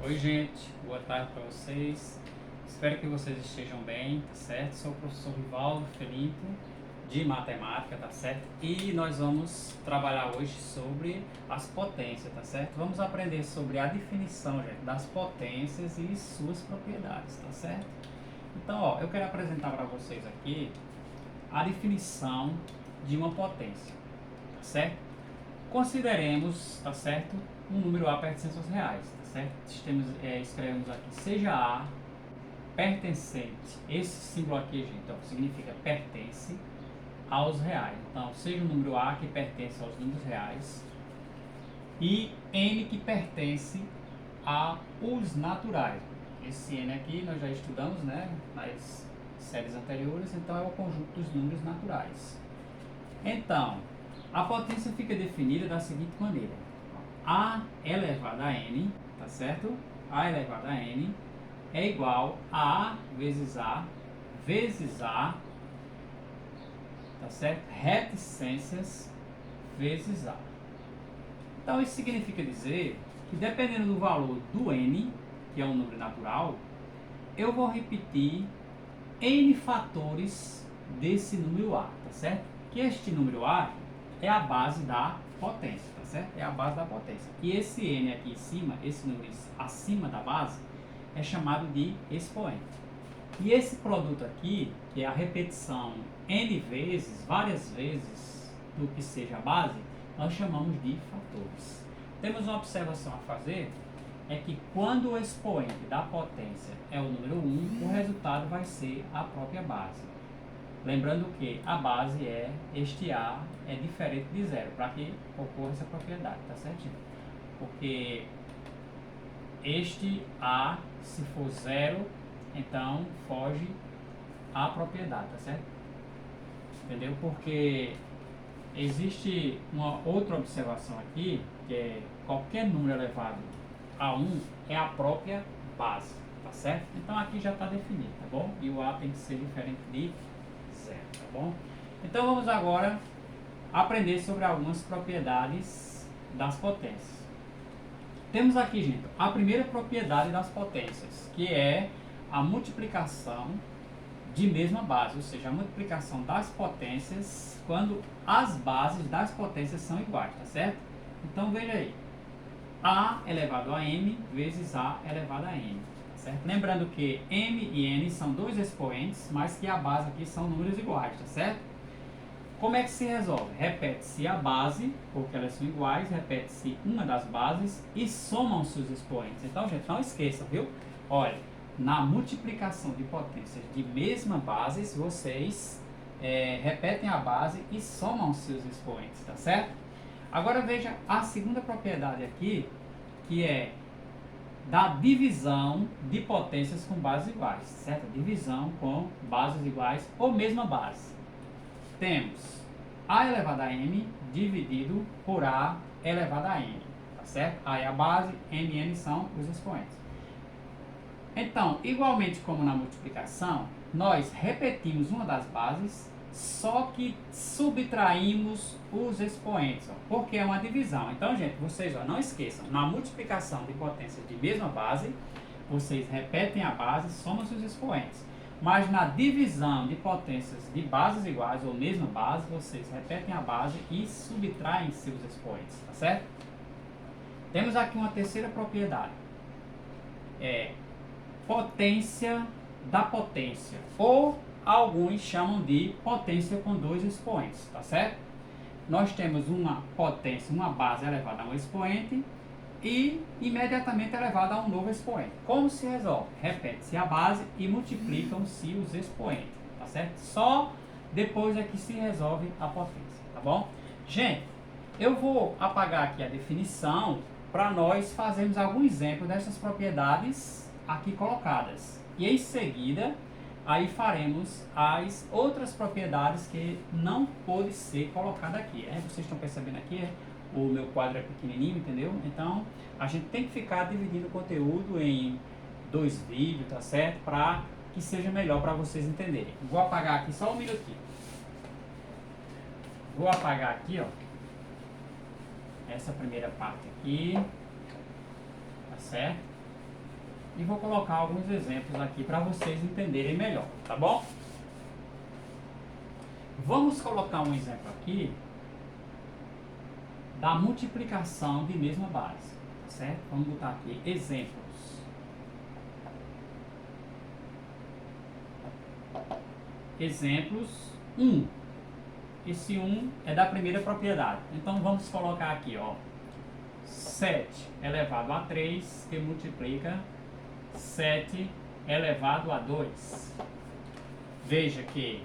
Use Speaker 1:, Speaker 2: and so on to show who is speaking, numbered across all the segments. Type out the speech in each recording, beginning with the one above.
Speaker 1: Oi, gente, boa tarde para vocês. Espero que vocês estejam bem, tá certo? Sou o professor Rivaldo Felipe, de matemática, tá certo? E nós vamos trabalhar hoje sobre as potências, tá certo? Vamos aprender sobre a definição, gente, das potências e suas propriedades, tá certo? Então, ó, eu quero apresentar para vocês aqui a definição de uma potência, tá certo? Consideremos, tá certo, um número A pertencente aos reais, tá certo? Escrevemos aqui, seja A pertencente, esse símbolo aqui, gente, então, significa pertence aos reais. Então, seja o número A que pertence aos números reais e N que pertence aos naturais. Esse N aqui nós já estudamos, né, nas séries anteriores, então é o conjunto dos números naturais. Então, a potência fica definida da seguinte maneira: A elevado a N, tá certo? A elevado a N é igual a vezes A, tá certo? Reticências vezes A. Então, isso significa dizer que, dependendo do valor do N, que é um número natural, eu vou repetir N fatores desse número A, tá certo? Que este número A é a base da potência, tá certo? É a base da potência. E esse N aqui em cima, esse número acima da base, é chamado de expoente. E esse produto aqui, que é a repetição N vezes, várias vezes do que seja a base, nós chamamos de fatores. Temos uma observação a fazer, é que quando o expoente da potência é o número 1, o resultado vai ser a própria base. Lembrando que a base é este A é diferente de zero, para que ocorra essa propriedade, tá certinho? Porque este A, se for zero, então foge a propriedade, tá certo? Entendeu? Porque existe uma outra observação aqui, que é qualquer número elevado a 1 é a própria base, tá certo? Então aqui já está definido, tá bom? E o A tem que ser diferente de zero, tá bom? Então vamos agora aprender sobre algumas propriedades das potências. Temos aqui, gente, a primeira propriedade das potências, que é a multiplicação de mesma base, ou seja, a multiplicação das potências quando as bases das potências são iguais, tá certo? Então veja aí, A elevado a M vezes A elevado a N, tá certo? Lembrando que M e N são dois expoentes, mas que a base aqui são números iguais, tá certo? Como é que se resolve? Repete-se a base, porque elas são iguais, repete-se uma das bases e somam-se os expoentes. Então, gente, não esqueça, viu? Olha, na multiplicação de potências de mesma base, vocês repetem a base e somam-se os expoentes, tá certo? Agora veja a segunda propriedade aqui, que é da divisão de potências com bases iguais, certo? Divisão com bases iguais ou mesma base. Temos A elevado a M dividido por A elevado a N, tá certo? A é a base, M e N são os expoentes. Então, igualmente como na multiplicação, nós repetimos uma das bases, só que subtraímos os expoentes, ó, porque é uma divisão. Então, gente, vocês ó, não esqueçam, na multiplicação de potências de mesma base, vocês repetem a base, somam-se os expoentes. Mas na divisão de potências de bases iguais ou mesma base, vocês repetem a base e subtraem seus expoentes, tá certo? Temos aqui uma terceira propriedade. É potência da potência, ou alguns chamam de potência com dois expoentes, tá certo? Nós temos uma potência, uma base elevada a um expoente e imediatamente elevada a um novo expoente. Como se resolve? Repete-se a base e multiplicam-se os expoentes, tá certo? Só depois é que se resolve a potência, tá bom? Gente, eu vou apagar aqui a definição para nós fazermos algum exemplo dessas propriedades aqui colocadas. E em seguida, aí faremos as outras propriedades que não pode ser colocada aqui. Vocês estão percebendo aqui, o meu quadro é pequenininho, entendeu? Então, a gente tem que ficar dividindo o conteúdo em 2 vídeos, tá certo? Para que seja melhor para vocês entenderem. Vou apagar aqui só um minutinho. Vou apagar aqui, ó, essa primeira parte aqui, tá certo? e vou colocar alguns exemplos aqui para vocês entenderem melhor, tá bom? Vamos colocar um exemplo aqui da multiplicação de mesma base, tá certo? Vamos botar aqui exemplos. Exemplos 1. Esse 1 é da primeira propriedade. Então vamos colocar aqui, ó, 7 elevado a 3, que multiplica 7 elevado a 2. Veja que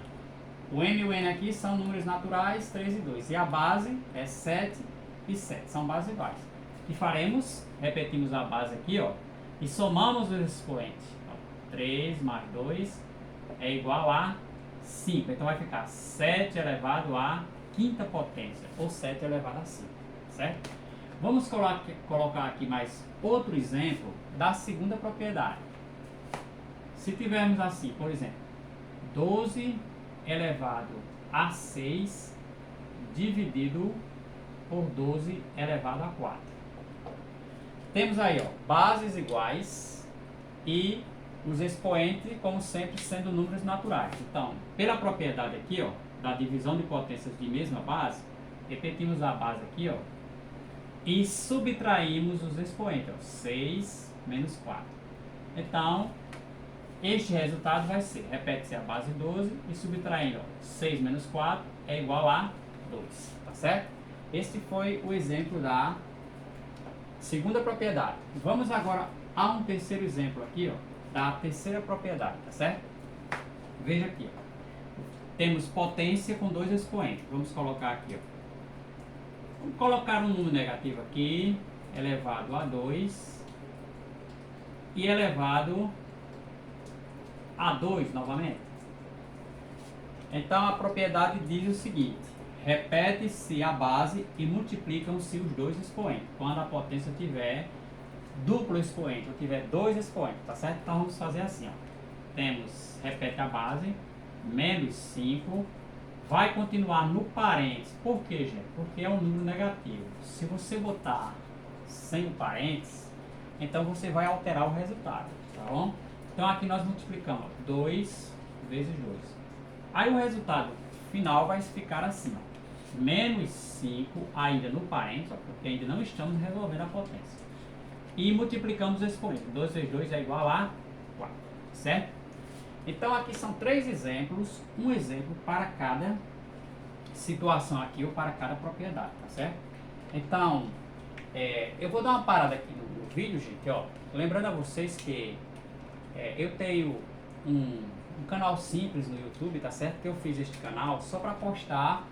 Speaker 1: o m e o n aqui são números naturais, 3 e 2. E a base é 7 e 7. São bases iguais. O que faremos? Repetimos a base aqui, ó, e somamos os expoentes. Ó, 3 mais 2 é igual a 5. Então vai ficar 7 elevado a quinta potência, ou 7 elevado a 5. Certo? Vamos colocar aqui mais outro exemplo da segunda propriedade. Se tivermos assim, por exemplo, 12 elevado a 6 dividido por 12 elevado a 4. Temos aí, ó, bases iguais e os expoentes, como sempre, sendo números naturais. Então, pela propriedade aqui, ó, da divisão de potências de mesma base, repetimos a base aqui, ó, e subtraímos os expoentes, ó, 6 menos 4. Então, este resultado vai ser, repete-se a base 12 e subtraindo, ó, 6 menos 4 é igual a 2, tá certo? Este foi o exemplo da segunda propriedade. Vamos agora a um terceiro exemplo aqui, ó, da terceira propriedade, tá certo? Veja aqui, ó. Temos potência com dois expoentes. Vamos colocar aqui, ó. Vamos colocar um número negativo aqui, elevado a 2 e elevado a 2 novamente. Então a propriedade diz o seguinte: repete-se a base e multiplicam-se os dois expoentes quando a potência tiver duplo expoente, ou tiver dois expoentes, tá certo? Então vamos fazer assim, ó. Temos, repete a base, menos 5, vai continuar no parênteses. Por quê, gente? Porque é um número negativo. Se você botar sem o parênteses, então você vai alterar o resultado, tá bom? Então aqui nós multiplicamos 2 vezes 2. Aí o resultado final vai ficar assim, ó, menos 5, ainda no parênteses, ó, porque ainda não estamos resolvendo a potência. E multiplicamos o expoente. 2 vezes 2 é igual a 4, certo? Então aqui são 3 exemplos, um exemplo para cada situação aqui ou para cada propriedade, tá certo? Então, eu vou dar uma parada aqui no vídeo, gente, ó. Lembrando a vocês que eu tenho um canal simples no YouTube, tá certo? Que eu fiz este canal só para postar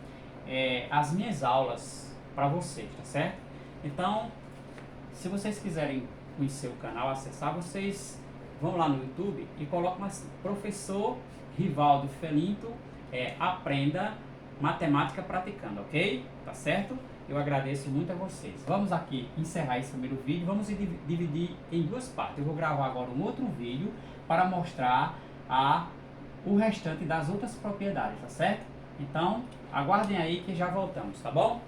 Speaker 1: as minhas aulas para vocês, tá certo? Então, se vocês quiserem conhecer o canal, acessar, vocês vão lá no YouTube e colocam assim: Professor Rivaldo Felinto, aprenda matemática praticando, ok? Tá certo? Eu agradeço muito a vocês. Vamos aqui encerrar esse primeiro vídeo, vamos dividir em duas partes. Eu vou gravar agora um outro vídeo para mostrar o restante das outras propriedades, tá certo? Então, aguardem aí que já voltamos, tá bom?